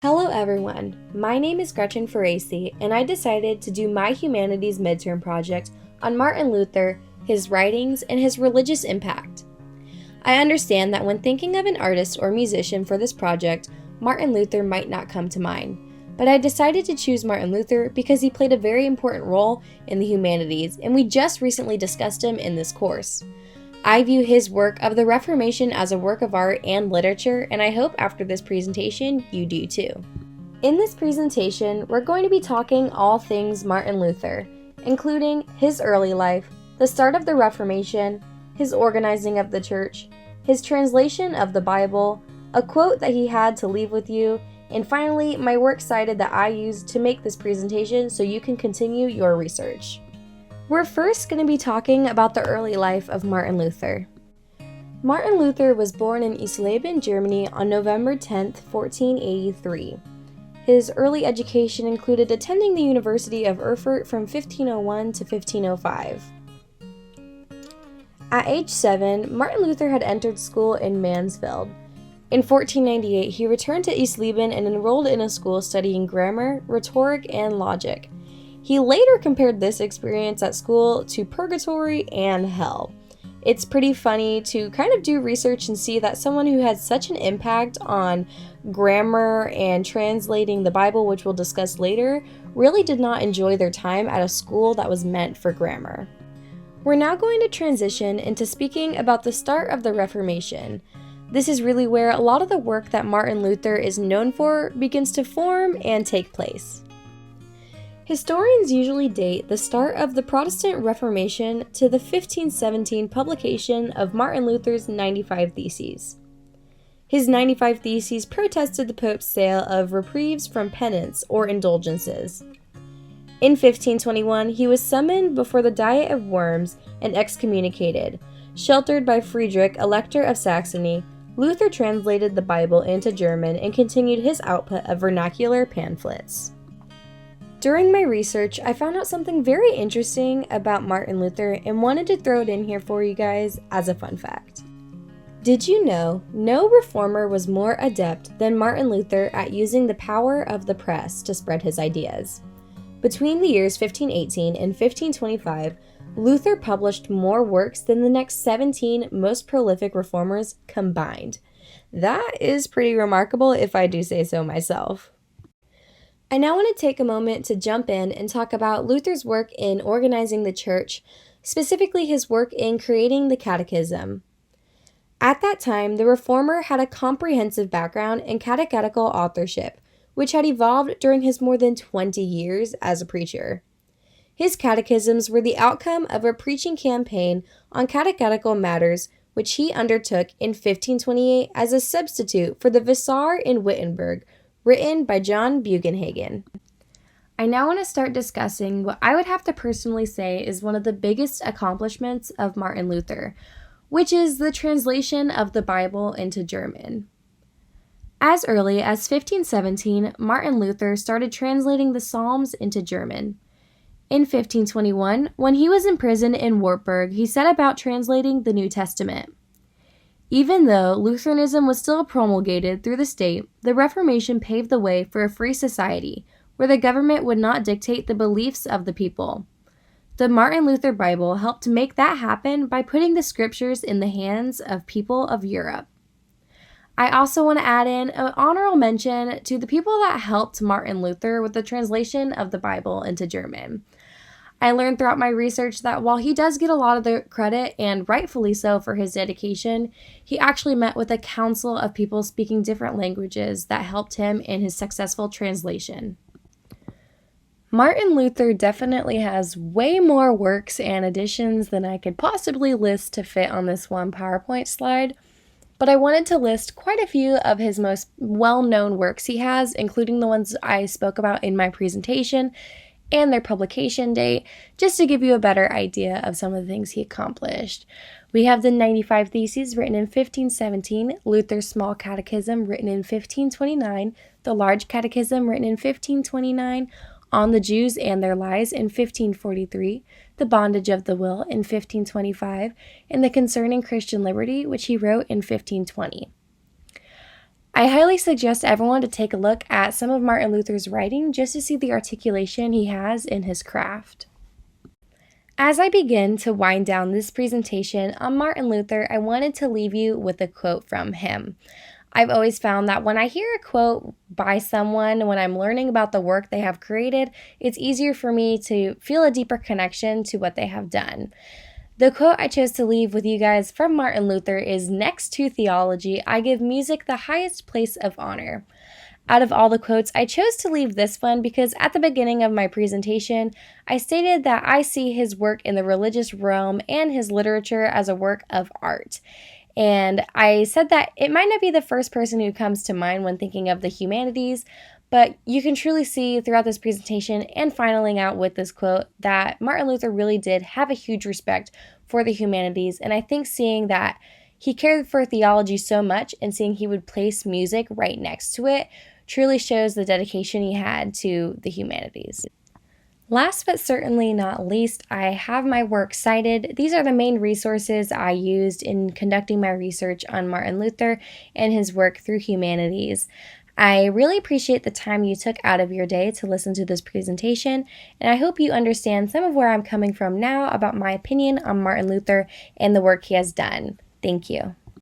Hello everyone, my name is Gretchen Faraci, and I decided to do my humanities midterm project on Martin Luther, his writings, and his religious impact. I understand that when thinking of an artist or musician for this project, Martin Luther might not come to mind, but I decided to choose Martin Luther because he played a very important role in the humanities, and we just recently discussed him in this course. I view his work of the Reformation as a work of art and literature, and I hope after this presentation you do too. In this presentation, we're going to be talking all things Martin Luther, including his early life, the start of the Reformation, his organizing of the church, his translation of the Bible, a quote that he had to leave with you, and finally, my works cited that I used to make this presentation so you can continue your research. We're first going to be talking about the early life of Martin Luther. Martin Luther was born in Eisleben, Germany on November 10, 1483. His early education included attending the University of Erfurt from 1501 to 1505. At age 7, Martin Luther had entered school in Mansfeld. In 1498, he returned to Eisleben and enrolled in a school studying grammar, rhetoric, and logic. He later compared this experience at school to purgatory and hell. It's pretty funny to kind of do research and see that someone who had such an impact on grammar and translating the Bible, which we'll discuss later, really did not enjoy their time at a school that was meant for grammar. We're now going to transition into speaking about the start of the Reformation. This is really where a lot of the work that Martin Luther is known for begins to form and take place. Historians usually date the start of the Protestant Reformation to the 1517 publication of Martin Luther's 95 Theses. His 95 Theses protested the Pope's sale of reprieves from penance or indulgences. In 1521, he was summoned before the Diet of Worms and excommunicated. Sheltered by Friedrich, Elector of Saxony, Luther translated the Bible into German and continued his output of vernacular pamphlets. During my research, I found out something very interesting about Martin Luther and wanted to throw it in here for you guys as a fun fact. Did you know no reformer was more adept than Martin Luther at using the power of the press to spread his ideas? Between the years 1518 and 1525, Luther published more works than the next 17 most prolific reformers combined. That is pretty remarkable if I do say so myself. I now want to take a moment to jump in and talk about Luther's work in organizing the church, specifically his work in creating the Catechism. At that time, the reformer had a comprehensive background in catechetical authorship, which had evolved during his more than 20 years as a preacher. His catechisms were the outcome of a preaching campaign on catechetical matters, which he undertook in 1528 as a substitute for the Visar in Wittenberg, written by John Bugenhagen. I now want to start discussing what I would have to personally say is one of the biggest accomplishments of Martin Luther, which is the translation of the Bible into German. As early as 1517, Martin Luther started translating the Psalms into German. In 1521, when he was imprisoned in Wartburg, he set about translating the New Testament. Even though Lutheranism was still promulgated through the state, the Reformation paved the way for a free society, where the government would not dictate the beliefs of the people. The Martin Luther Bible helped to make that happen by putting the scriptures in the hands of people of Europe. I also want to add in an honorable mention to the people that helped Martin Luther with the translation of the Bible into German. I learned throughout my research that while he does get a lot of the credit, and rightfully so, for his dedication, he actually met with a council of people speaking different languages that helped him in his successful translation. Martin Luther definitely has way more works and additions than I could possibly list to fit on this one PowerPoint slide, but I wanted to list quite a few of his most well-known works he has, including the ones I spoke about in my presentation, and their publication date, just to give you a better idea of some of the things he accomplished. We have the 95 Theses written in 1517, Luther's Small Catechism written in 1529, the Large Catechism written in 1529, On the Jews and Their Lies in 1543, The Bondage of the Will in 1525, and The Concerning Christian Liberty, which he wrote in 1520. I highly suggest everyone to take a look at some of Martin Luther's writing just to see the articulation he has in his craft. As I begin to wind down this presentation on Martin Luther, I wanted to leave you with a quote from him. I've always found that when I hear a quote by someone, when I'm learning about the work they have created, it's easier for me to feel a deeper connection to what they have done. The quote I chose to leave with you guys from Martin Luther is, "Next to theology, I give music the highest place of honor." Out of all the quotes, I chose to leave this one because at the beginning of my presentation, I stated that I see his work in the religious realm and his literature as a work of art. And I said that it might not be the first person who comes to mind when thinking of the humanities, but you can truly see throughout this presentation and finaling out with this quote that Martin Luther really did have a huge respect for the humanities. And I think seeing that he cared for theology so much and seeing he would place music right next to it truly shows the dedication he had to the humanities. Last but certainly not least, I have my work cited. These are the main resources I used in conducting my research on Martin Luther and his work through humanities. I really appreciate the time you took out of your day to listen to this presentation, and I hope you understand some of where I'm coming from now about my opinion on Martin Luther and the work he has done. Thank you.